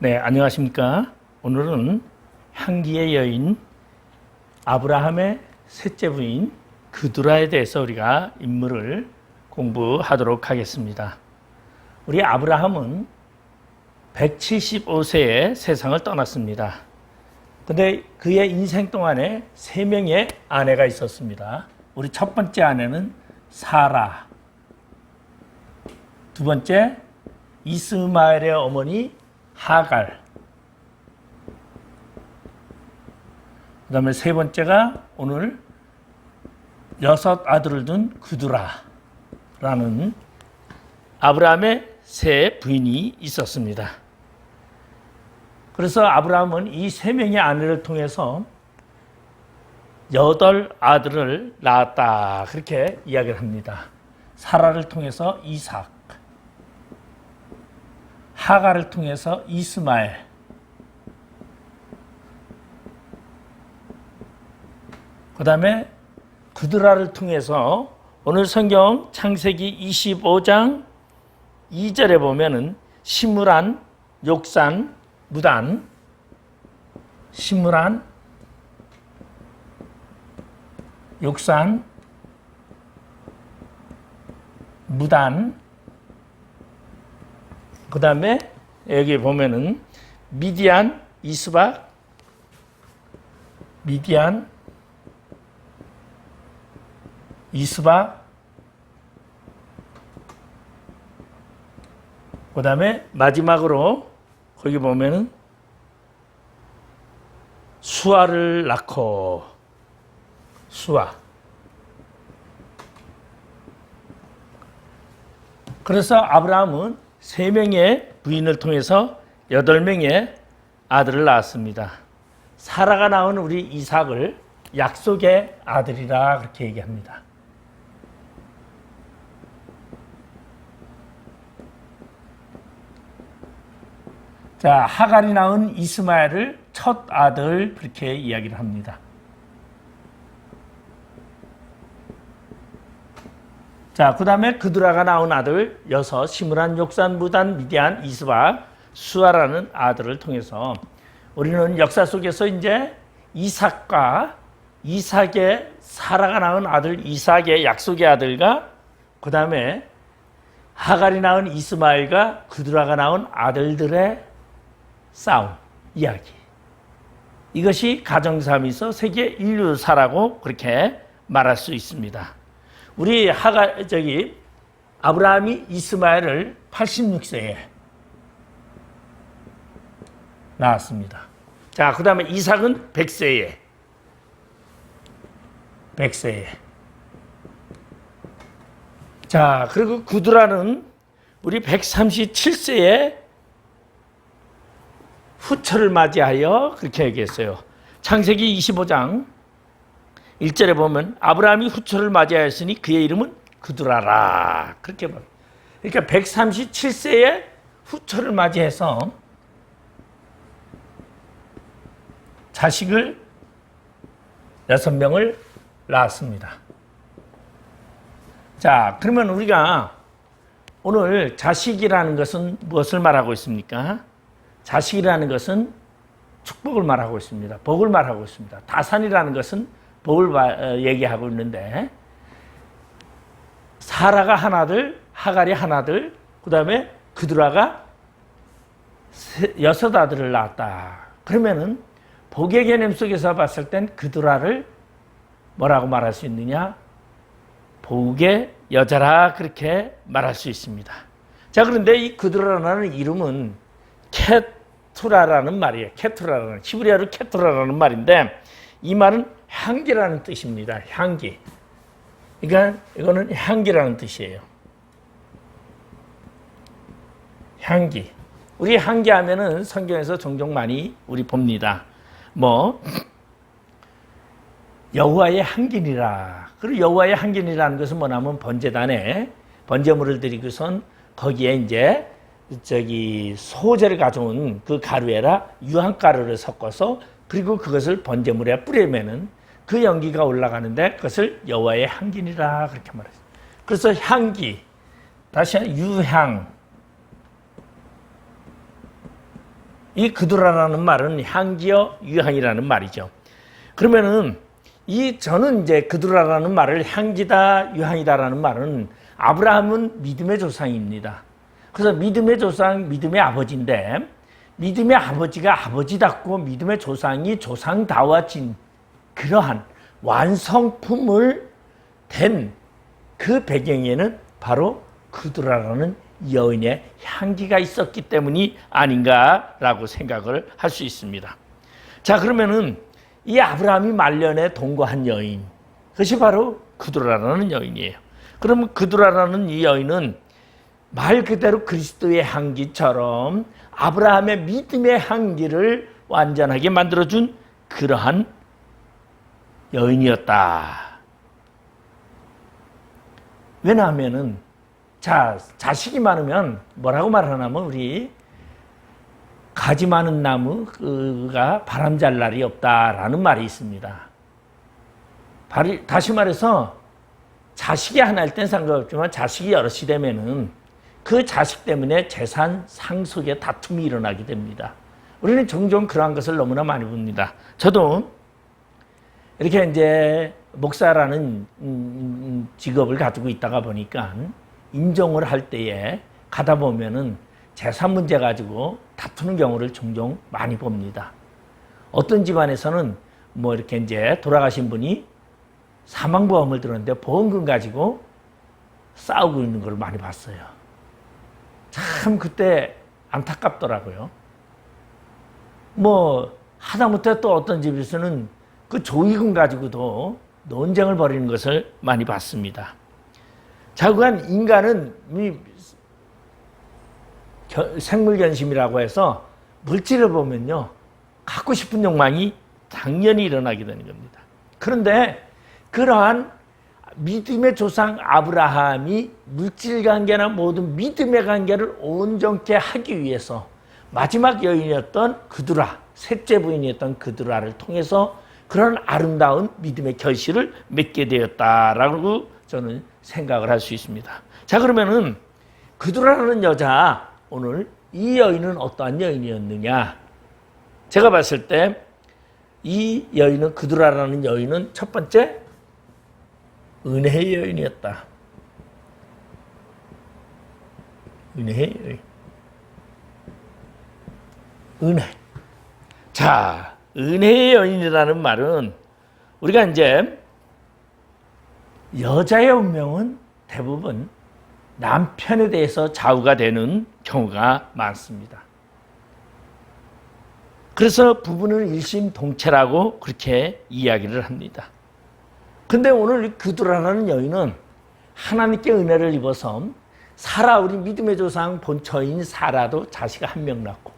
네, 안녕하십니까. 오늘은 향기의 여인 아브라함의 셋째 부인 그두라에 대해서 우리가 인물을 공부하도록 하겠습니다. 우리 아브라함은 175세에 세상을 떠났습니다. 근데 그의 인생 동안에 3명의 아내가 있었습니다. 우리 첫 번째 아내는 사라, 두 번째 이스마엘의 어머니 하갈, 그 다음에 세 번째가 오늘 6 아들을 둔 그두라라는 아브라함의 세 부인이 있었습니다. 그래서 아브라함은 이 3명의 아내를 통해서 8 아들을 낳았다, 그렇게 이야기를 합니다. 사라를 통해서 이삭, 하갈을 통해서 이스마엘, 그 다음에 그두라를 통해서 오늘 성경 창세기 25장 2절에 보면은 시므란, 욕산, 무단, 시므란, 욕산, 무단, 그 다음에 여기 보면은 미디안, 이스박, 미디안, 이스박, 그 다음에 마지막으로 거기 보면은 수아를 낳고, 수아. 그래서 아브라함은 3명의 부인을 통해서 8명의 아들을 낳았습니다. 사라가 낳은 우리 이삭을 약속의 아들이라 그렇게 얘기합니다. 자, 하갈이 낳은 이스마엘을 첫 아들 그렇게 이야기를 합니다. 자, 그 다음에 그두라가 낳은 아들 6, 시므란, 욕산, 무단, 미디안, 이스박, 수아라는 아들을 통해서 우리는 역사 속에서 이제 이삭과 이삭의 사라가 낳은 아들 이삭의 약속의 아들과 그 다음에 하갈이 낳은 이스마엘과 그두라가 낳은 아들들의 싸움, 이야기. 이것이 가정싸움에서 세계 인류사라고 그렇게 말할 수 있습니다. 우리 아브라함이 이스마엘을 86세에 낳았습니다. 자, 그 다음에 이삭은 100세에. 자, 그리고 그두라는 우리 137세에 후처를 맞이하여 그렇게 얘기했어요. 창세기 25장 1절에 보면 아브라함이 후처를 맞이하였으니 그의 이름은 그두라라, 그렇게 말해요. 그러니까 137세에 후처를 맞이해서 자식을 6명을 낳았습니다. 자, 그러면 우리가 오늘 자식이라는 것은 무엇을 말하고 있습니까? 자식이라는 것은 축복을 말하고 있습니다. 복을 말하고 있습니다. 다산이라는 것은 복을 얘기하고 있는데, 사라가 하나들, 하갈이 하나들, 그 다음에 그두라가 6 아들을 낳았다. 그러면은 복의 개념 속에서 봤을 땐 그두라를 뭐라고 말할 수 있느냐? 복의 여자라, 그렇게 말할 수 있습니다. 자, 그런데 이 그두라라는 이름은 케투라라는 말이에요. 케투라라는, 히브리어로 케투라라는 말인데, 이 말은 향기라는 뜻입니다. 향기. 그러니까 이거는 향기라는 뜻이에요. 향기. 우리 향기 하면은 성경에서 종종 많이 우리 봅니다. 뭐 여호와의 향기니라. 그리고 여호와의 향기니라는 것은 뭐냐면 번제단에 번제물을 드리고선 거기에 이제 소재를 가져온 그 가루에다 유황가루를 섞어서 그리고 그것을 번제물에 뿌리면은 그 연기가 올라가는데 그것을 여호와의 향기니라, 그렇게 말했어요. 그래서 향기, 다시 유향, 이 그두라라는 말은 향기여 유향이라는 말이죠. 그러면은 저는 이제 그두라라는 말을 향기다 유향이다라는 말은 아브라함은 믿음의 조상입니다. 그래서 믿음의 조상, 믿음의 아버지인데 믿음의 아버지가 아버지답고 믿음의 조상이 조상다워진 그러한 완성품을 된 그 배경에는 바로 그두라라는 여인의 향기가 있었기 때문이 아닌가라고 생각을 할 수 있습니다. 자, 그러면은 이 아브라함이 말년에 동거한 여인, 그것이 바로 그두라라는 여인이에요. 그러면 그두라라는 이 여인은 말 그대로 그리스도의 향기처럼 아브라함의 믿음의 향기를 완전하게 만들어준 그러한 여인이었다. 왜냐하면은 자식이 많으면 뭐라고 말하냐면 우리 가지 많은 나무가 바람 잘 날이 없다라는 말이 있습니다. 다시 말해서 자식이 하나일 땐 상관없지만 자식이 여럿이 되면은 그 자식 때문에 재산 상속의 다툼이 일어나게 됩니다. 우리는 종종 그러한 것을 너무나 많이 봅니다. 저도 이렇게 이제 목사라는 직업을 가지고 있다가 보니까 임종을 할 때에 가다 보면은 재산 문제 가지고 다투는 경우를 종종 많이 봅니다. 어떤 집안에서는 뭐 이렇게 이제 돌아가신 분이 사망보험을 들었는데 보험금 가지고 싸우고 있는 걸 많이 봤어요. 참 그때 안타깝더라고요. 뭐 하다못해 또 어떤 집에서는 그 조의금 가지고도 논쟁을 벌이는 것을 많이 봤습니다. 자꾸간 인간은 생물견심이라고 해서 물질을 보면요, 갖고 싶은 욕망이 당연히 일어나게 되는 겁니다. 그런데 그러한 믿음의 조상 아브라함이 물질 관계나 모든 믿음의 관계를 온전케 하기 위해서 마지막 여인이었던 그두라, 셋째 부인이었던 그두라를 통해서 그런 아름다운 믿음의 결실을 맺게 되었다라고 저는 생각을 할 수 있습니다. 자, 그러면은 그두라라는 여자, 오늘 이 여인은 어떠한 여인이었느냐? 제가 봤을 때 이 여인은, 그두라라는 여인은 첫 번째 은혜의 여인이었다. 은혜의 여인. 은혜. 자, 은혜의 여인이라는 말은 우리가 이제 여자의 운명은 대부분 남편에 대해서 좌우가 되는 경우가 많습니다. 그래서 부부는 일심동체라고 그렇게 이야기를 합니다. 근데 오늘 그두라라는 여인은 하나님께 은혜를 입어서 사라, 우리 믿음의 조상 본처인 사라도 자식 한 명 낳고,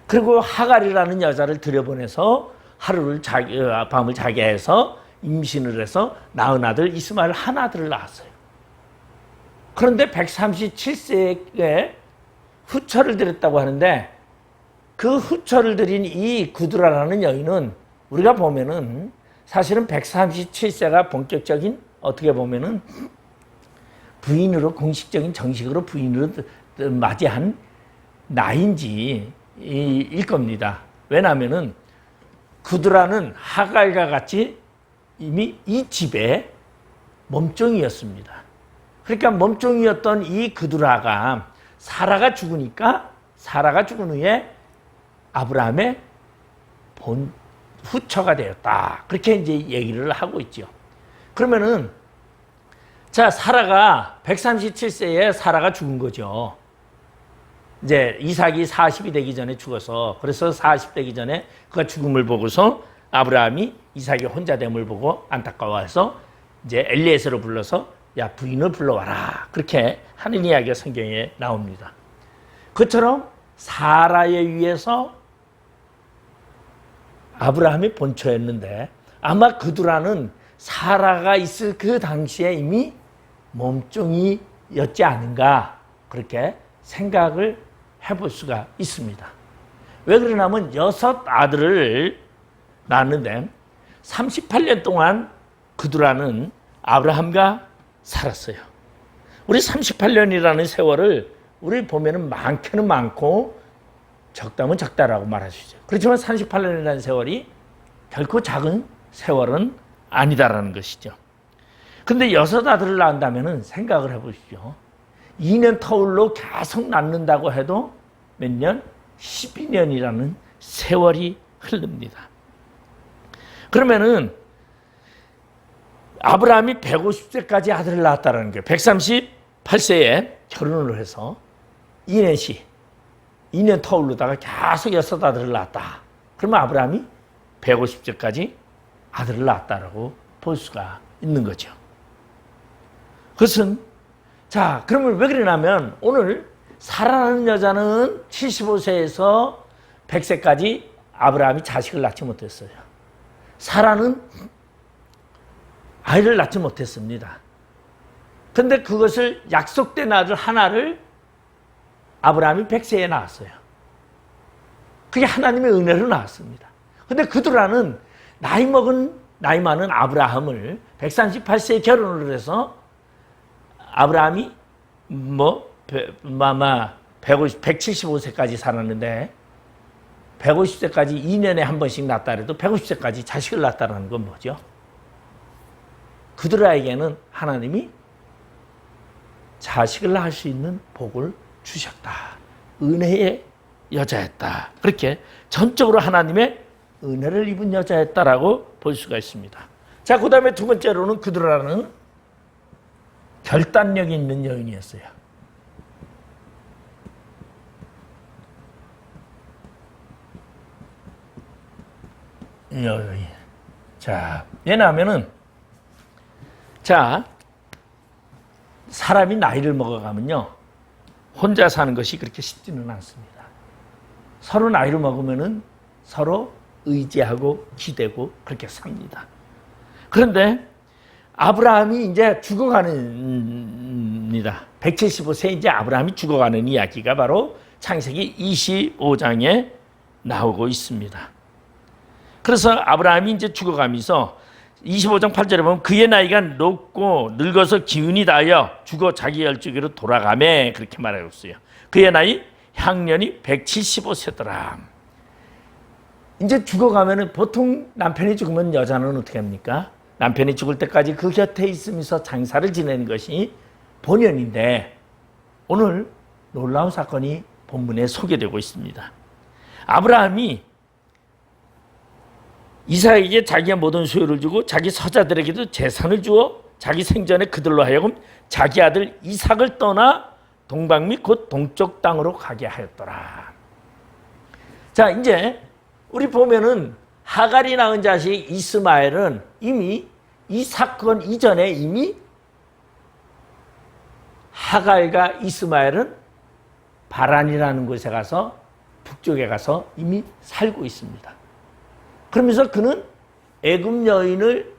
그리고 하갈이라는 여자를 들여보내서 밤을 자게 해서 임신을 해서 낳은 아들 이스마엘 한 아들을 낳았어요. 그런데 137세에 후처를 드렸다고 하는데 그 후처를 드린 이 그두라라는 여인은 우리가 보면은 사실은 137세가 본격적인, 어떻게 보면은 부인으로, 공식적인 정식으로 부인으로 맞이한 나이인지 일 겁니다. 왜냐하면은 그두라는 하갈과 같이 이미 이 집의 몸종이었습니다. 그러니까 몸종이었던 이 그두라가 사라가 죽으니까, 사라가 죽은 후에 아브라함의 후처가 되었다. 그렇게 이제 얘기를 하고 있죠. 그러면은 자, 사라가 137세에 사라가 죽은 거죠. 이제 이삭이 40이 되기 전에 죽어서, 그래서 40 되기 전에 그가 죽음을 보고서 아브라함이 이삭이 혼자 됨을 보고 안타까워해서 이제 엘리에셀을 불러서 야, 부인을 불러와라. 그렇게 하는 이야기가 성경에 나옵니다. 그처럼 사라에 의해서 아브라함이 본처였는데 아마 그두라는 사라가 있을 그 당시에 이미 몸종이었지 않은가, 그렇게 생각을 해볼 수가 있습니다. 왜 그러냐면 6 아들을 낳았는데 38년 동안 그두라는 아브라함과 살았어요. 우리 38년이라는 세월을 우리 보면은 많게는 많고 적다면 적다라고 말할 수 있어요. 그렇지만 38년이라는 세월이 결코 작은 세월은 아니다라는 것이죠. 근데 6 아들을 낳는다면 생각을 해보십시오. 2년 터울로 계속 낳는다고 해도 몇 년? 12년이라는 세월이 흐릅니다. 그러면은 아브라함이 150세까지 아들을 낳았다는 거예요. 138세에 결혼을 해서 2년 터울로다가 계속 6 아들을 낳았다. 그러면 아브라함이 150세까지 아들을 낳았다라고 볼 수가 있는 거죠. 그것은 자, 그러면 왜 그러냐면 오늘 사라라는 여자는 75세에서 100세까지 아브라함이 자식을 낳지 못했어요. 사라는 아이를 낳지 못했습니다. 그런데 그것을 약속된 아들 하나를 아브라함이 100세에 낳았어요. 그게 하나님의 은혜로 낳았습니다. 그런데 그두라는 나이 많은 아브라함을 138세에 결혼을 해서 아브라함이 175세까지 살았는데 150세까지 2년에 한 번씩 낳았다 해도 150세까지 자식을 낳았다는 건 뭐죠? 그들에게는 하나님이 자식을 낳을 수 있는 복을 주셨다. 은혜의 여자였다. 그렇게 전적으로 하나님의 은혜를 입은 여자였다라고 볼 수가 있습니다. 자, 그 다음에 두 번째로는 그들라는 결단력이 있는 여인이었어요. 여인. 자, 왜냐하면은 자, 사람이 나이를 먹어가면요 혼자 사는 것이 그렇게 쉽지는 않습니다. 서로 나이를 먹으면은 서로 의지하고 기대고 그렇게 삽니다. 그런데 아브라함이 이제 죽어가는입니다. 175세 이제 아브라함이 죽어가는 이야기가 바로 창세기 25장에 나오고 있습니다. 그래서 아브라함이 이제 죽어가면서 25장 8절에 보면 그의 나이가 높고 늙어서 기운이 다하여 죽어 자기 열조기로 돌아가매 그렇게 말하고 있어요. 그의 나이 향년이 175세더라. 이제 죽어가면은 보통 남편이 죽으면 여자는 어떻게 합니까? 남편이 죽을 때까지 그 곁에 있으면서 장사를 지내는 것이 본연인데 오늘 놀라운 사건이 본문에 소개되고 있습니다. 아브라함이 이삭에게 자기의 모든 소유를 주고 자기 서자들에게도 재산을 주어 자기 생전에 그들로 하여금 자기 아들 이삭을 떠나 동방 및 곧 동쪽 땅으로 가게 하였더라. 자, 이제 우리 보면은 하갈이 낳은 자식 이스마엘은 이미 이 사건 이전에 이미 하갈과 이스마엘은 바란이라는 곳에 가서 북쪽에 가서 이미 살고 있습니다. 그러면서 그는 애굽 여인을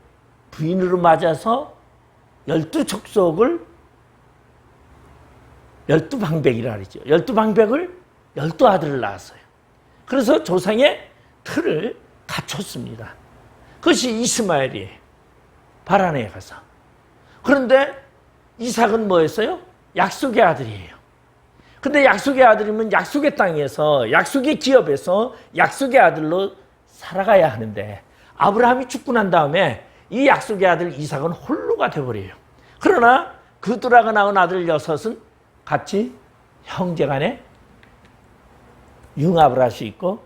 부인으로 맞아서 12족속을 12방백이라 그러죠. 12방백을 12아들을 낳았어요. 그래서 조상의 틀을 갖췄습니다. 그것이 이스마엘이에요. 바란에 가서. 그런데 이삭은 뭐였어요? 약속의 아들이에요. 근데 약속의 아들이면 약속의 땅에서 약속의 기업에서 약속의 아들로 살아가야 하는데 아브라함이 죽고 난 다음에 이 약속의 아들 이삭은 홀로가 되어버려요. 그러나 그들하고 낳은 아들 6은 같이 형제간에 융합을 할 수 있고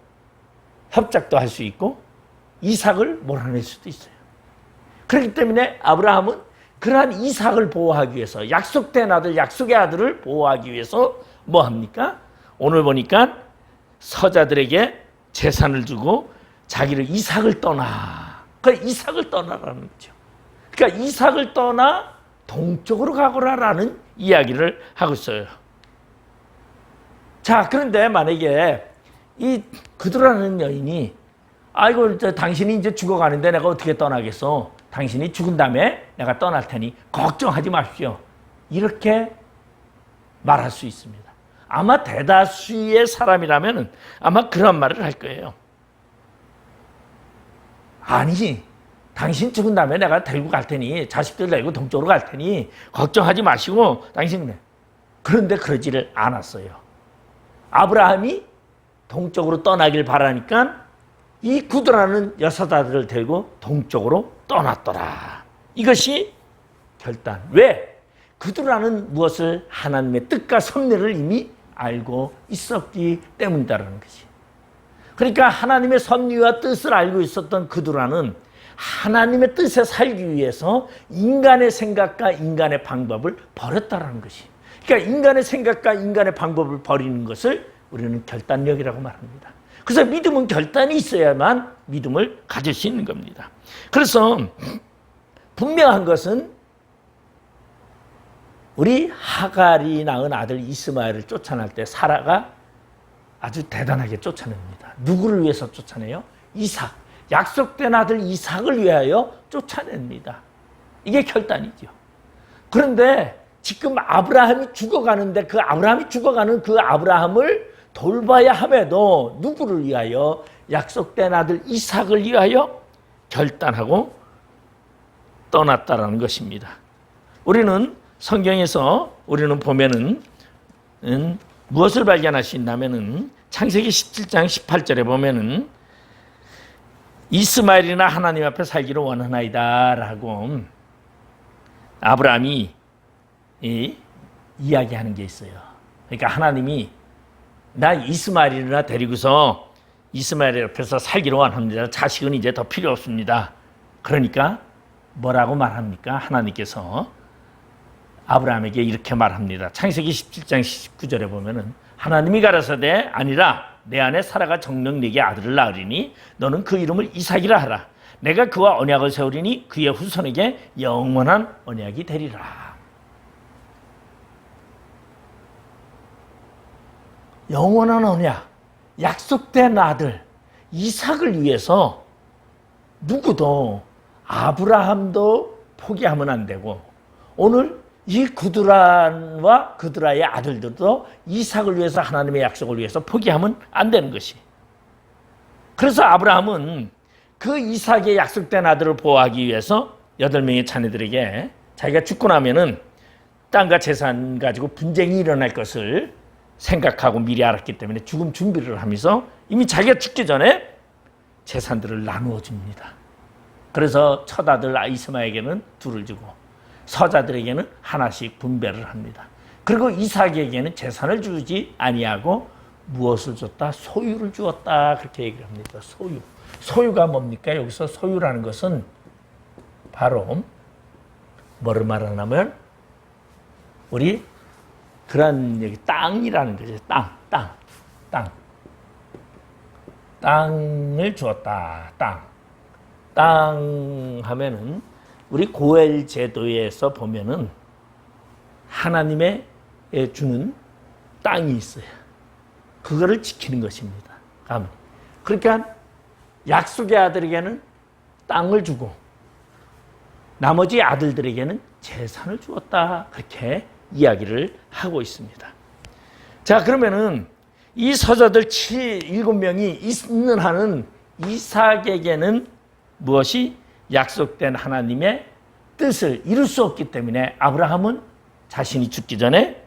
협작도 할 수 있고 이삭을 몰아낼 수도 있어요. 그렇기 때문에 아브라함은 그러한 이삭을 보호하기 위해서 약속된 아들, 약속의 아들을 보호하기 위해서 뭐 합니까? 오늘 보니까 서자들에게 재산을 주고 자기를 이삭을 떠나. 그러니까 이삭을 떠나라는 거죠. 그러니까 이삭을 떠나 동쪽으로 가거라라는 이야기를 하고 있어요. 자, 그런데 만약에 이 그들라는 여인이 아이고 당신이 이제 죽어가는데 내가 어떻게 떠나겠어? 당신이 죽은 다음에 내가 떠날 테니 걱정하지 마십시오. 이렇게 말할 수 있습니다. 아마 대다수의 사람이라면 아마 그런 말을 할 거예요. 아니지. 당신 죽은 다음에 내가 데리고 갈 테니 자식들 데리고 동쪽으로 갈 테니 걱정하지 마시고 당신. 그런데 그러지를 않았어요. 아브라함이 동쪽으로 떠나길 바라니까 이 구두라는 여섯 아들을 데리고 동쪽으로 떠났더라. 이것이 결단. 왜? 구두라는 무엇을 하나님의 뜻과 섭리를 이미 알고 있었기 때문이다라는 것이. 그러니까 하나님의 섭리와 뜻을 알고 있었던 구두라는 하나님의 뜻에 살기 위해서 인간의 생각과 인간의 방법을 버렸다라는 것이. 그러니까 인간의 생각과 인간의 방법을 버리는 것을 우리는 결단력이라고 말합니다. 그래서 믿음은 결단이 있어야만 믿음을 가질 수 있는 겁니다. 그래서 분명한 것은 우리 하갈이 낳은 아들 이스마엘을 쫓아낼 때 사라가 아주 대단하게 쫓아냅니다. 누구를 위해서 쫓아내요? 이삭. 약속된 아들 이삭을 위하여 쫓아냅니다. 이게 결단이죠. 그런데 지금 아브라함이 죽어가는데 그 아브라함이 죽어가는 그 아브라함을 돌봐야 함에도 누구를 위하여? 약속된 아들 이삭을 위하여 결단하고 떠났다라는 것입니다. 우리는 성경에서 우리는 보면은 무엇을 발견할 수 있냐면은 창세기 17장 18절에 보면은 이스마엘이나 하나님 앞에 살기를 원하나이다라고 아브라함이 이야기하는 게 있어요. 그러니까 하나님이 나 이스마엘이나 데리고서 이스마엘 옆에서 살기를 원합니다. 자식은 이제 더 필요 없습니다. 그러니까 뭐라고 말합니까? 하나님께서 아브라함에게 이렇게 말합니다. 창세기 17장 19절에 보면은 하나님이 가라사대 아니라 내 아내 사라가 정녕 네게 아들을 낳으리니 너는 그 이름을 이삭이라 하라. 내가 그와 언약을 세우리니 그의 후손에게 영원한 언약이 되리라. 영원한 언약, 약속된 아들 이삭을 위해서 누구도 아브라함도 포기하면 안 되고 오늘 이 구두란과 구두라의 아들들도 이삭을 위해서 하나님의 약속을 위해서 포기하면 안 되는 것이. 그래서 아브라함은 그 이삭의 약속된 아들을 보호하기 위해서 8명의 자녀들에게 자기가 죽고 나면은 땅과 재산 가지고 분쟁이 일어날 것을 생각하고 미리 알았기 때문에 죽음 준비를 하면서 이미 자기가 죽기 전에 재산들을 나누어 줍니다. 그래서 첫 아들 이스마엘에게는 2를 주고 서자들에게는 하나씩 분배를 합니다. 그리고 이삭에게는 재산을 주지 아니하고 무엇을 줬다? 소유를 주었다. 그렇게 얘기를 합니다. 소유. 소유가 뭡니까? 여기서 소유라는 것은 바로 뭐를 말하냐면 우리 그런 여기 땅이라는 거죠. 땅을 주었다. 땅 하면은 우리 고엘 제도에서 보면은 하나님의 주는 땅이 있어요. 그거를 지키는 것입니다. 그러니까 약속의 아들에게는 땅을 주고 나머지 아들들에게는 재산을 주었다. 그렇게 이야기를 하고 있습니다. 자, 그러면은 이 서자들 7명이 있는 한은 이삭에게는 무엇이 약속된 하나님의 뜻을 이룰 수 없기 때문에 아브라함은 자신이 죽기 전에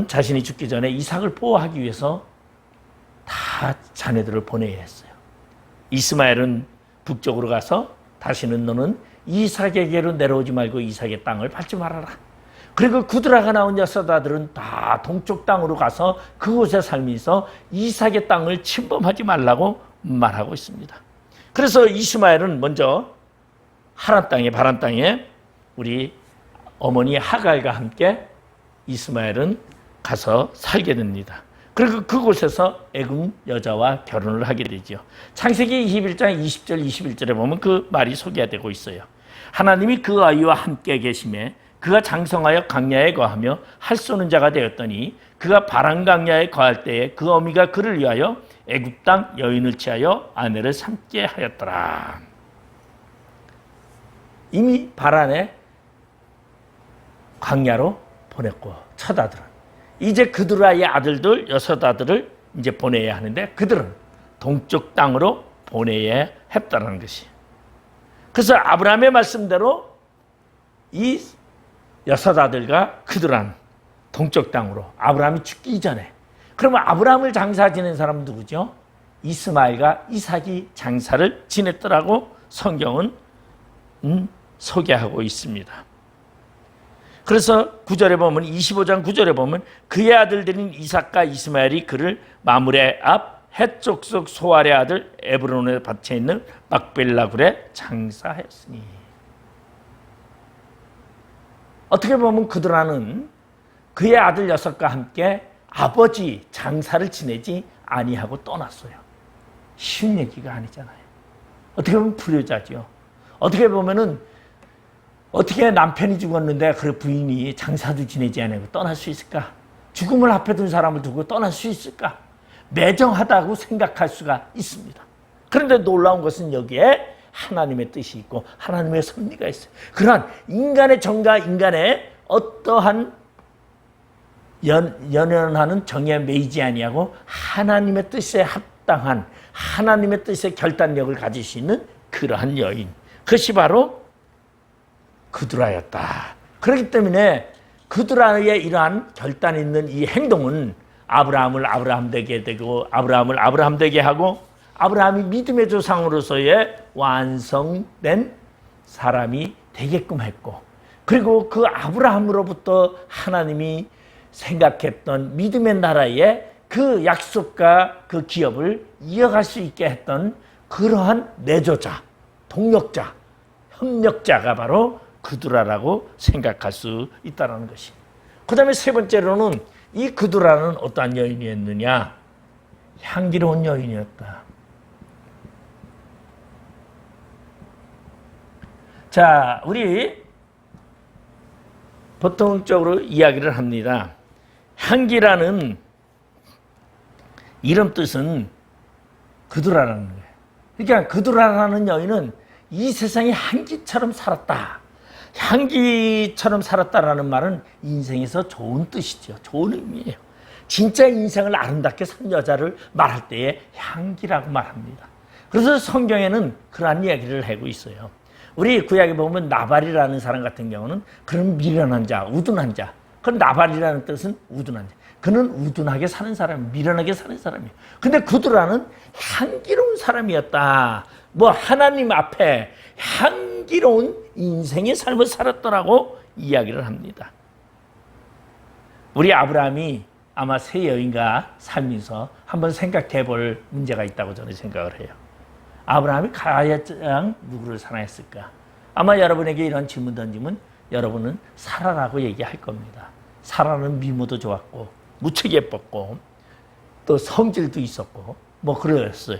자신이 죽기 전에 이삭을 보호하기 위해서 다 자녀들을 보내야 했어요. 이스마엘은 북쪽으로 가서 다시는 너는 이삭에게로 내려오지 말고 이삭의 땅을 밟지 말아라. 그리고 구드라가 나온 여섯 아들은 다 동쪽 땅으로 가서 그곳에 살면서 이삭의 땅을 침범하지 말라고 말하고 있습니다. 그래서 이스마엘은 먼저 하란 땅에 바란 땅에 우리 어머니 하갈과 함께 이스마엘은 가서 살게 됩니다. 그리고 그곳에서 애굽 여자와 결혼을 하게 되죠. 창세기 21장 20절 21절에 보면 그 말이 소개되고 있어요. 하나님이 그 아이와 함께 계심에 그가 장성하여 광야에 거하며 할 수 없는 자가 되었더니 그가 바란 광야에 거할 때에 그 어미가 그를 위하여 애굽 땅 여인을 취하여 아내를 삼게 하였더라. 이미 바란에 광야로 보냈고 첫 아들은 이제 그들의 아들들 여섯 아들을 이제 보내야 하는데 그들은 동쪽 땅으로 보내야 했다는 것이. 그래서 아브라함의 말씀대로 이 여섯 아들과 그들은 동쪽 땅으로 아브라함이 죽기 전에 그러면 아브라함을 장사 지낸 사람은 누구죠? 이스마엘과 이삭이 장사를 지냈더라고 성경은 소개하고 있습니다. 그래서 9절에 보면 25장 9절에 보면 그의 아들들인 이삭과 이스마엘이 그를 마므레 앞 헷족속 소알의 아들 에브론의 밭에 있는 막벨라 굴에 장사했으니. 어떻게 보면 그들아는 그의 아들 6과 함께 아버지 장사를 지내지 아니하고 떠났어요. 쉬운 얘기가 아니잖아요. 어떻게 보면 불효자죠. 어떻게 보면은 어떻게 남편이 죽었는데 그 부인이 장사도 지내지 않고 떠날 수 있을까? 죽음을 앞에 둔 사람을 두고 떠날 수 있을까? 매정하다고 생각할 수가 있습니다. 그런데 놀라운 것은 여기에 하나님의 뜻이 있고 하나님의 섭리가 있어요. 그러한 인간의 정과 인간의 어떠한 연연하는 정에 매이지 아니하고 하나님의 뜻에 합당한 하나님의 뜻의 결단력을 가질 수 있는 그러한 여인, 그것이 바로 그두라였다. 그렇기 때문에 그두라의 이러한 결단 있는 이 행동은 아브라함을 아브라함 되게 되고 아브라함을 아브라함 되게 하고 아브라함이 믿음의 조상으로서의 완성된 사람이 되게끔 했고, 그리고 그 아브라함으로부터 하나님이 생각했던 믿음의 나라의 그 약속과 그 기업을 이어갈 수 있게 했던 그러한 내조자, 동력자, 협력자가 바로 그두라라고 생각할 수 있다는 것이. 그 다음에 세 번째로는 이 그두라는 어떠한 여인이었느냐? 향기로운 여인이었다. 자, 우리 보통적으로 이야기를 합니다. 향기라는 이름 뜻은 그두라라는 거예요. 그러니까 그두라라는 여인은 이 세상에 향기처럼 살았다. 향기처럼 살았다라는 말은 인생에서 좋은 뜻이죠. 좋은 의미예요. 진짜 인생을 아름답게 산 여자를 말할 때에 향기라고 말합니다. 그래서 성경에는 그러한 이야기를 하고 있어요. 우리 구약에 보면 나발이라는 사람 같은 경우는 그런 미련한 자, 우둔한 자. 그런 나발이라는 뜻은 우둔한 자. 그는 우둔하게 사는 사람, 미련하게 사는 사람이에요. 근데 그두라는 향기로운 사람이었다. 뭐 하나님 앞에 향기로운 인생의 삶을 살았더라고 이야기를 합니다. 우리 아브라함이 아마 새 여인과 살면서 한번 생각해 볼 문제가 있다고 저는 생각을 해요. 아브라함이 가장 누구를 사랑했을까? 아마 여러분에게 이런 질문 던지면 여러분은 사라라고 얘기할 겁니다. 사라는 미모도 좋았고 무척 예뻤고 또 성질도 있었고 뭐 그랬어요.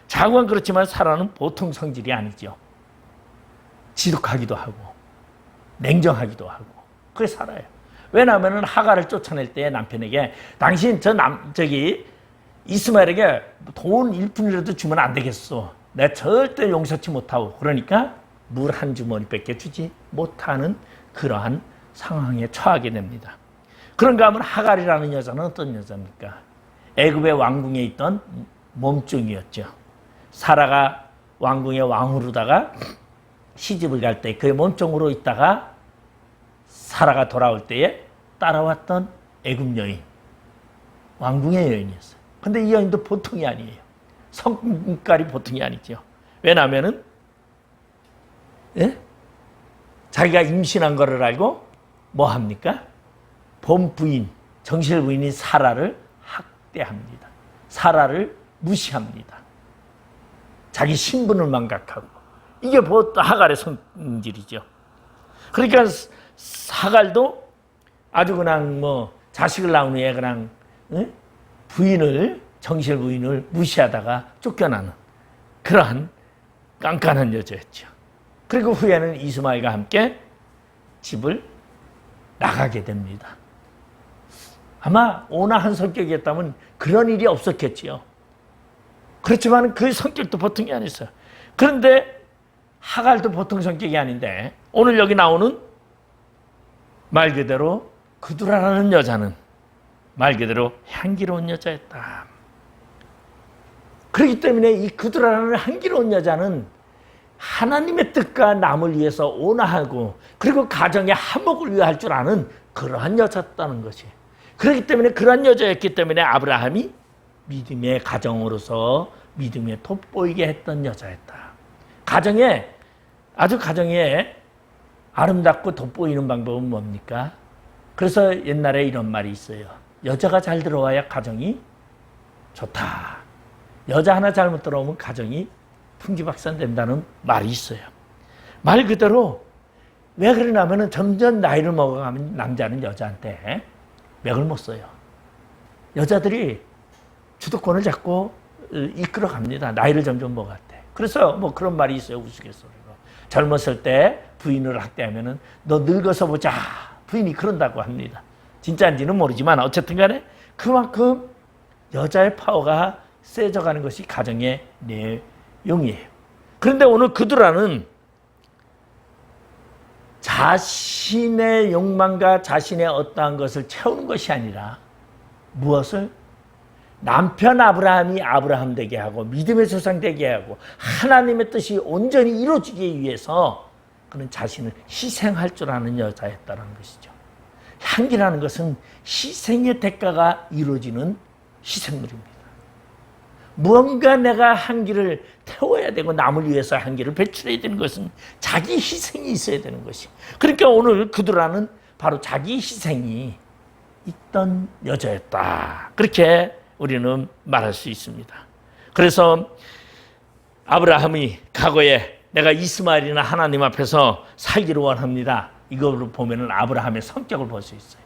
자고는 그렇지만 사라는 보통 성질이 아니죠. 지독하기도 하고 냉정하기도 하고 그게 사라예요. 왜냐하면 하갈을 쫓아낼 때 남편에게 당신 이스마엘에게 돈 1푼이라도 주면 안 되겠어. 내가 절대 용서치 못하고 그러니까 물 한 주머니밖에 주지 못하는 그러한 상황에 처하게 됩니다. 그런가 하면 하갈이라는 여자는 어떤 여자입니까? 애굽의 왕궁에 있던 몸종이었죠. 사라가 왕궁의 왕후로다가 시집을 갈 때 그의 몸종으로 있다가 사라가 돌아올 때에 따라왔던 애굽 여인, 왕궁의 여인이었어요. 근데 이 여인도 보통이 아니에요. 성깔이 보통이 아니죠. 왜냐하면은 자기가 임신한 거를 알고 뭐 합니까? 본 부인, 정실 부인인 사라를 학대합니다. 사라를 무시합니다. 자기 신분을 망각하고. 이게 하갈의 성질이죠. 그러니까 하갈도 아주 그냥 뭐 자식을 낳은 후에 그냥 부인을, 정실 부인을 무시하다가 쫓겨나는 그러한 깐깐한 여자였죠. 그리고 후에는 이스마엘과 함께 집을 나가게 됩니다. 아마 온화한 성격이었다면 그런 일이 없었겠지요. 그렇지만 그 성격도 보통이 아니었어요. 그런데 하갈도 보통 성격이 아닌데 오늘 여기 나오는 말 그대로 그두라라는 여자는 말 그대로 향기로운 여자였다. 그렇기 때문에 이 그두라라는 향기로운 여자는 하나님의 뜻과 남을 위해서 온화하고 그리고 가정의 화목을 위해 할 줄 아는 그러한 여자였다는 것이. 그렇기 때문에 그런 여자였기 때문에 아브라함이 믿음의 가정으로서 믿음에 돋보이게 했던 여자였다. 가정에 아름답고 돋보이는 방법은 뭡니까? 그래서 옛날에 이런 말이 있어요. 여자가 잘 들어와야 가정이 좋다. 여자 하나 잘못 들어오면 가정이 풍지박산된다는 말이 있어요. 말 그대로 왜 그러냐면은 점점 나이를 먹어가면 남자는 여자한테 맥을 못 써요. 여자들이 주도권을 잡고 이끌어 갑니다. 나이를 점점 먹을 때. 그래서 뭐 그런 말이 있어요. 우스갯소리로. 젊었을 때 부인을 학대하면은 너 늙어서 보자. 부인이 그런다고 합니다. 진짜인지는 모르지만 어쨌든 간에 그만큼 여자의 파워가 세져가는 것이 가정의 내용이에요. 그런데 오늘 그두라는 자신의 욕망과 자신의 어떠한 것을 채우는 것이 아니라 무엇을? 남편 아브라함이 아브라함 되게 하고 믿음의 조상 되게 하고 하나님의 뜻이 온전히 이루어지기 위해서 그는 자신을 희생할 줄 아는 여자였다는 것이죠. 향기라는 것은 희생의 대가가 이루어지는 희생물입니다. 무언가 내가 향기를 태워야 되고 남을 위해서 향기를 배출해야 되는 것은 자기 희생이 있어야 되는 것이. 그러니까 오늘 그두라는 바로 자기 희생이 있던 여자였다. 그렇게 우리는 말할 수 있습니다. 그래서 아브라함이 과거에 내가 이스마엘이나 하나님 앞에서 살기를 원합니다. 이거로 보면은 아브라함의 성격을 볼 수 있어요.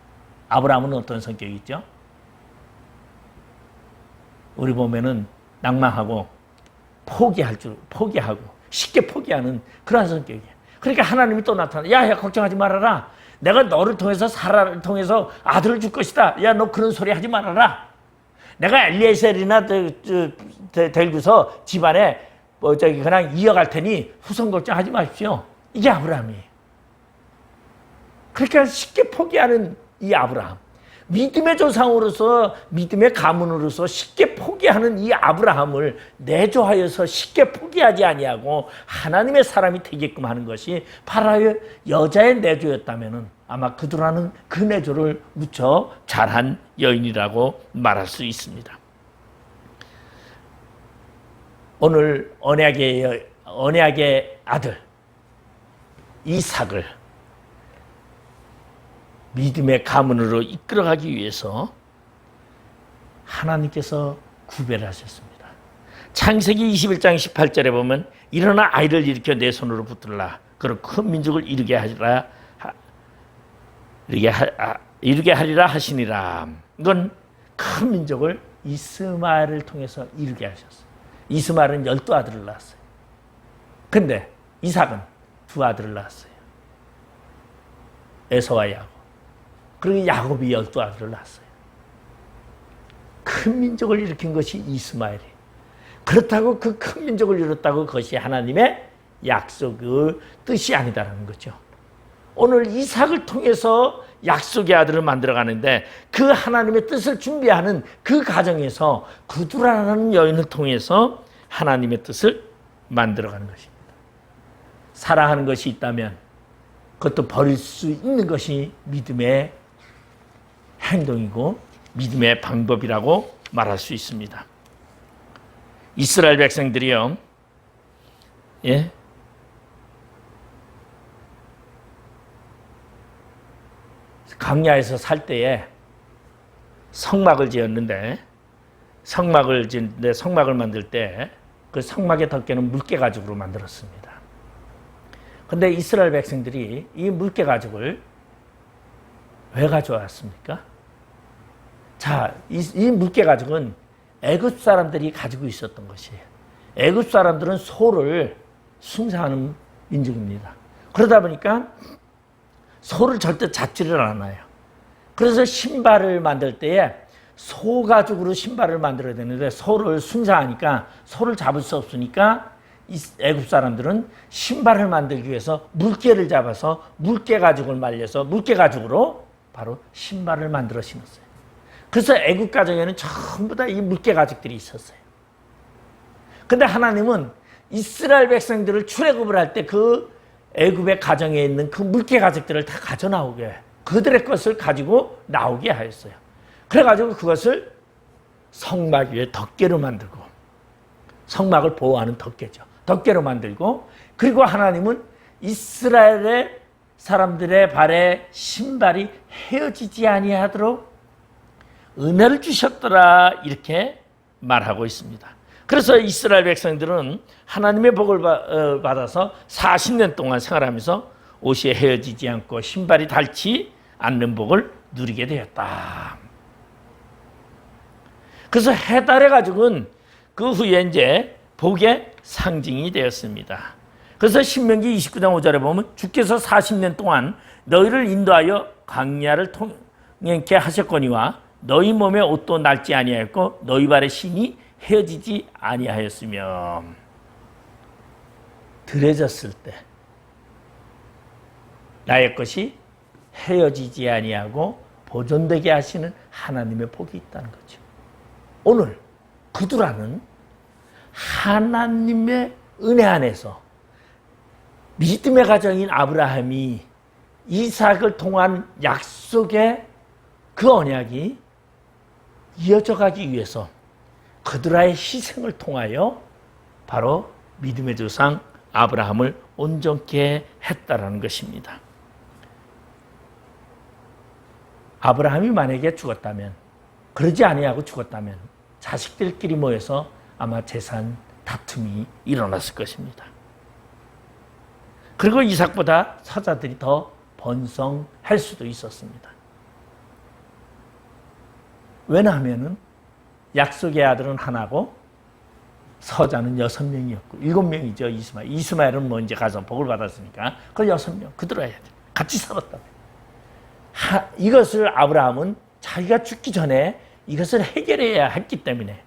아브라함은 어떤 성격이 있죠? 우리 보면은 낭망하고 포기하고 쉽게 포기하는 그런 성격이에요. 그러니까 하나님이 또 나타나. 야, 걱정하지 말아라. 내가 너를 통해서 사라를 통해서 아들을 줄 것이다. 야, 너 그런 소리 하지 말아라. 내가 엘리에셀이나 데리고서 집안에 그냥 이어갈 테니 후손 걱정하지 마십시오. 이게 아브라함이에요. 그러니까 쉽게 포기하는 이 아브라함. 믿음의 조상으로서 믿음의 가문으로서 쉽게 포기하는 이 아브라함을 내조하여서 쉽게 포기하지 아니하고 하나님의 사람이 되게끔 하는 것이 바로 여자의 내조였다면 아마 그두라는 그 내조를 무척 잘한 여인이라고 말할 수 있습니다. 오늘 언약의 아들 이삭을 믿음의 가문으로 이끌어가기 위해서 하나님께서 구별하셨습니다. 창세기 21장 18절에 보면 일어나 아이를 일으켜 내 손으로 붙들라. 그리고 큰 민족을 이루게 하리라 하시니라. 이건 큰 민족을 이스마엘을 통해서 이루게 하셨어요. 이스마엘은 12아들을 낳았어요. 근데 이삭은 2아들을 낳았어요. 에서와 야곱. 그리고 야곱이 12아들을 낳았어요. 큰 민족을 일으킨 것이 이스마엘이에요. 그렇다고 그 큰 민족을 이뤘다고 그것이 하나님의 약속의 뜻이 아니다라는 거죠. 오늘 이삭을 통해서 약속의 아들을 만들어가는데 그 하나님의 뜻을 준비하는 그 과정에서 그두라는 여인을 통해서 하나님의 뜻을 만들어가는 것입니다. 사랑하는 것이 있다면 그것도 버릴 수 있는 것이 믿음의 행동이고 믿음의 방법이라고 말할 수 있습니다. 이스라엘 백성들이요, 광야에서 살 때에 성막을 지었는데 성막을 만들 때 그 성막의 덮개는 물개 가죽으로 만들었습니다. 근데 이스라엘 백성들이 이 물개 가죽을 왜 가져왔습니까? 자, 이 물개 가죽은 애굽 사람들이 가지고 있었던 것이에요. 애굽 사람들은 소를 숭상하는 민족입니다. 그러다 보니까 소를 절대 잡지를 않아요. 그래서 신발을 만들 때에 소 가죽으로 신발을 만들어야 되는데 소를 숭상하니까 소를 잡을 수 없으니까 애굽 사람들은 신발을 만들기 위해서 물개를 잡아서 물개 가죽을 말려서 물개 가죽으로 바로 신발을 만들어 신었어요. 그래서 애굽 가정에는 전부 다 이 물개 가죽들이 있었어요. 근데 하나님은 이스라엘 백성들을 출애굽을 할 때 그 애굽의 가정에 있는 그 물개 가죽들을 다 가져 나오게, 그들의 것을 가지고 나오게 하였어요. 그래가지고 그것을 성막 위에 덮개로 만들고, 성막을 보호하는 덮개죠. 덮개로 만들고, 그리고 하나님은 이스라엘의 사람들의 발에 신발이 헤어지지 아니하도록 은혜를 주셨더라, 이렇게 말하고 있습니다. 그래서 이스라엘 백성들은 하나님의 복을 받아서 40년 동안 생활하면서 옷이 헤어지지 않고 신발이 닳지 않는 복을 누리게 되었다. 그래서 해달해 가지고는 그 후에 이제 복의 상징이 되었습니다. 그래서 신명기 29장 5절에 보면 주께서 40년 동안 너희를 인도하여 광야를 통행케 하셨거니와 너희 몸에 옷도 닳지 아니하였고 너희 발의 신이 헤어지지 아니하였으며. 들해졌을 때 나의 것이 헤어지지 아니하고 보존되게 하시는 하나님의 복이 있다는 거죠. 오늘 그두라는 하나님의 은혜 안에서 믿음의 가정인 아브라함이 이삭을 통한 약속의 그 언약이 이어져 가기 위해서 그두라의 희생을 통하여 바로 믿음의 조상 아브라함을 온전케 했다라는 것입니다. 아브라함이 만약에 죽었다면, 그러지 아니하고 죽었다면 자식들끼리 모여서 아마 재산 다툼이 일어났을 것입니다. 그리고 이삭보다 사자들이 더 번성할 수도 있었습니다. 왜냐하면 약속의 아들은 하나고 서자는 6명이었고 7명이죠. 이스마엘은 뭐 이제 가서 복을 받았으니까 그 6명 그들어야 돼. 같이 살았다. 이것을 아브라함은 자기가 죽기 전에 이것을 해결해야 했기 때문에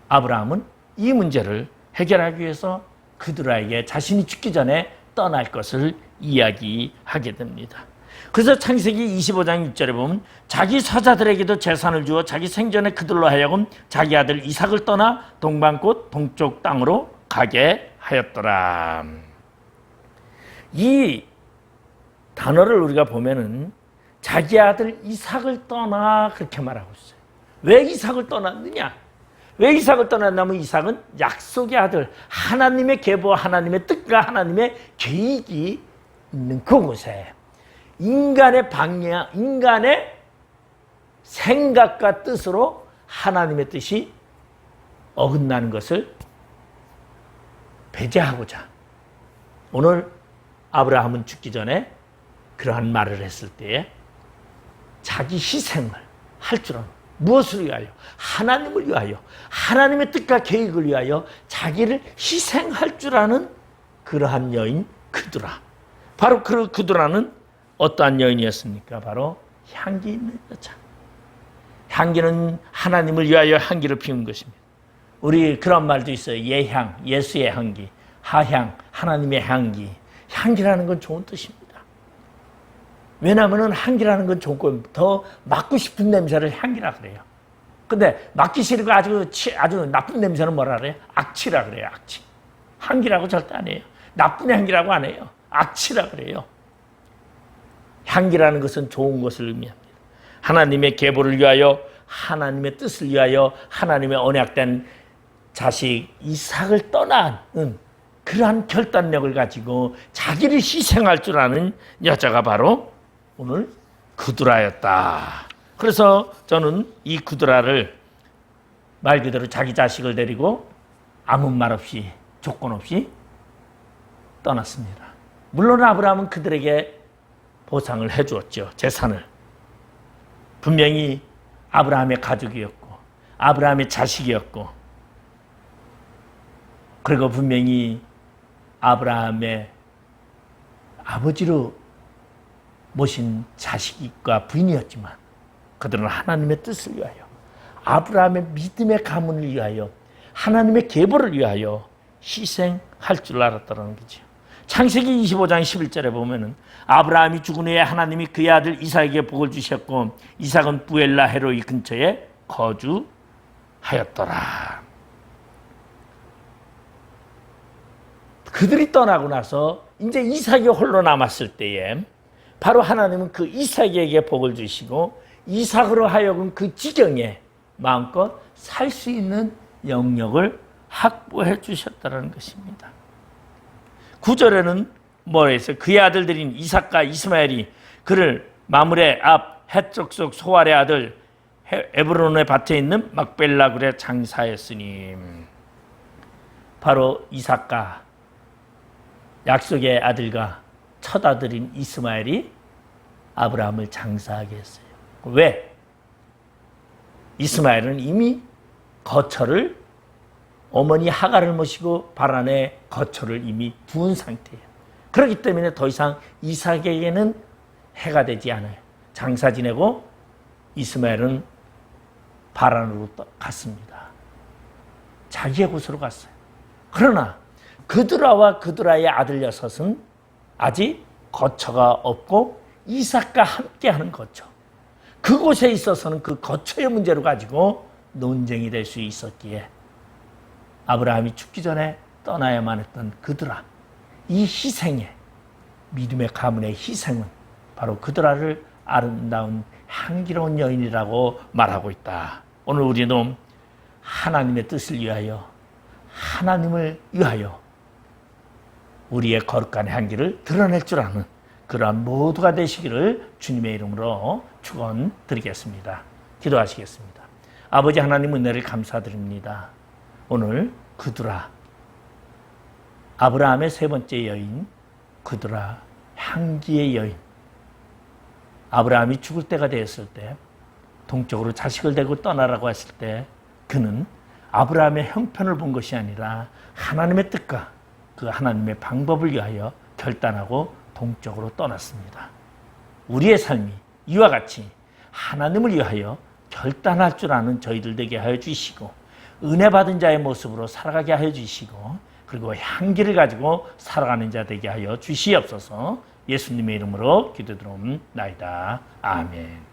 아브라함은 이 문제를 해결하기 위해서 그들에게 자신이 죽기 전에 떠날 것을 이야기하게 됩니다. 그래서 창세기 25장 6절에 보면 자기 사자들에게도 재산을 주어 자기 생전에 그들로 하여금 자기 아들 이삭을 떠나 동방꽃 동쪽 땅으로 가게 하였더라. 이 단어를 우리가 보면은 자기 아들 이삭을 떠나 그렇게 말하고 있어요. 왜 이삭을 떠났느냐? 왜 이삭을 떠났냐면 이삭은 약속의 아들, 하나님의 계보, 하나님의 뜻과 하나님의 계획이 있는 그곳에 인간의 방향, 인간의 생각과 뜻으로 하나님의 뜻이 어긋나는 것을 배제하고자 오늘 아브라함은 죽기 전에 그러한 말을 했을 때에 자기 희생을 할 줄 아는, 무엇을 위하여? 하나님을 위하여, 하나님의 뜻과 계획을 위하여 자기를 희생할 줄 아는 그러한 여인 그두라. 바로 그 그두라는 어떠한 여인이었습니까? 바로 향기 있는 여자. 향기는 하나님을 위하여 향기를 피운 것입니다. 우리 그런 말도 있어요. 예향, 예수의 향기, 하향, 하나님의 향기. 향기라는 건 좋은 뜻입니다. 왜냐하면 향기라는 건 좋고 더 맡고 싶은 냄새를 향기라 그래요. 근데 맡기 싫고 아주 나쁜 냄새는 뭐라 그래요? 악취라 그래요. 악취. 향기라고 절대 안 해요. 나쁜 향기라고 안 해요. 악취라 그래요. 향기라는 것은 좋은 것을 의미합니다. 하나님의 계보를 위하여, 하나님의 뜻을 위하여, 하나님의 언약된 자식 이삭을 떠나는 그러한 결단력을 가지고 자기를 희생할 줄 아는 여자가 바로 오늘 그두라였다. 그래서 저는 이 그두라를 말 그대로 자기 자식을 데리고 아무 말 없이, 조건 없이 떠났습니다. 물론 아브라함은 그들에게 보상을 해주었죠. 재산을. 분명히 아브라함의 가족이었고 아브라함의 자식이었고 그리고 분명히 아브라함의 아버지로 모신 자식과 부인이었지만 그들은 하나님의 뜻을 위하여, 아브라함의 믿음의 가문을 위하여, 하나님의 계보를 위하여 희생할 줄 알았다는 거죠. 창세기 25장 11절에 보면은 아브라함이 죽은 후에 하나님이 그의 아들 이삭에게 복을 주셨고 이삭은 부엘라 헤로이 근처에 거주하였더라. 그들이 떠나고 나서 이제 이삭이 홀로 남았을 때에 바로 하나님은 그 이삭에게 복을 주시고 이삭으로 하여금 그 지경에 마음껏 살 수 있는 영역을 확보해 주셨다는 것입니다. 9절에는 뭐라 했어요? 그의 아들들인 이삭과 이스마엘이 그를 마므레 앞 헷족 속 소알의 아들 에브론의 밭에 있는 막벨라 굴에 장사했으니, 바로 이삭과 약속의 아들과 첫 아들인 이스마엘이 아브라함을 장사하게 했어요. 왜? 이스마엘은 이미 거처를, 어머니 하갈을 모시고 바란에 거처를 이미 두은 상태예요. 그렇기 때문에 더 이상 이삭에게는 해가 되지 않아요. 장사 지내고 이스마엘은 바란으로 갔습니다. 자기의 곳으로 갔어요. 그러나 그드라와 그드라의 아들 여섯은 아직 거처가 없고 이삭과 함께하는 거처, 그곳에 있어서는 그 거처의 문제로 가지고 논쟁이 될 수 있었기에 아브라함이 죽기 전에 떠나야만 했던 그드라, 이 희생의, 믿음의 가문의 희생은 바로 그드라를 아름다운 향기로운 여인이라고 말하고 있다. 오늘 우리는 하나님의 뜻을 위하여, 하나님을 위하여 우리의 거룩한 향기를 드러낼 줄 아는 그러한 모두가 되시기를 주님의 이름으로 축원드리겠습니다. 기도하시겠습니다. 아버지 하나님, 은혜를 감사드립니다. 오늘 그드라, 아브라함의 세 번째 여인 그드라, 향기의 여인, 아브라함이 죽을 때가 되었을 때, 동쪽으로 자식을 데리고 떠나라고 했을 때 그는 아브라함의 형편을 본 것이 아니라 하나님의 뜻과 그 하나님의 방법을 위하여 결단하고 동쪽으로 떠났습니다. 우리의 삶이 이와 같이 하나님을 위하여 결단할 줄 아는 저희들 되게 하여 주시고, 은혜 받은 자의 모습으로 살아가게 하여 주시고, 그리고 향기를 가지고 살아가는 자 되게 하여 주시옵소서. 예수님의 이름으로 기도드리옵나이다. 아멘.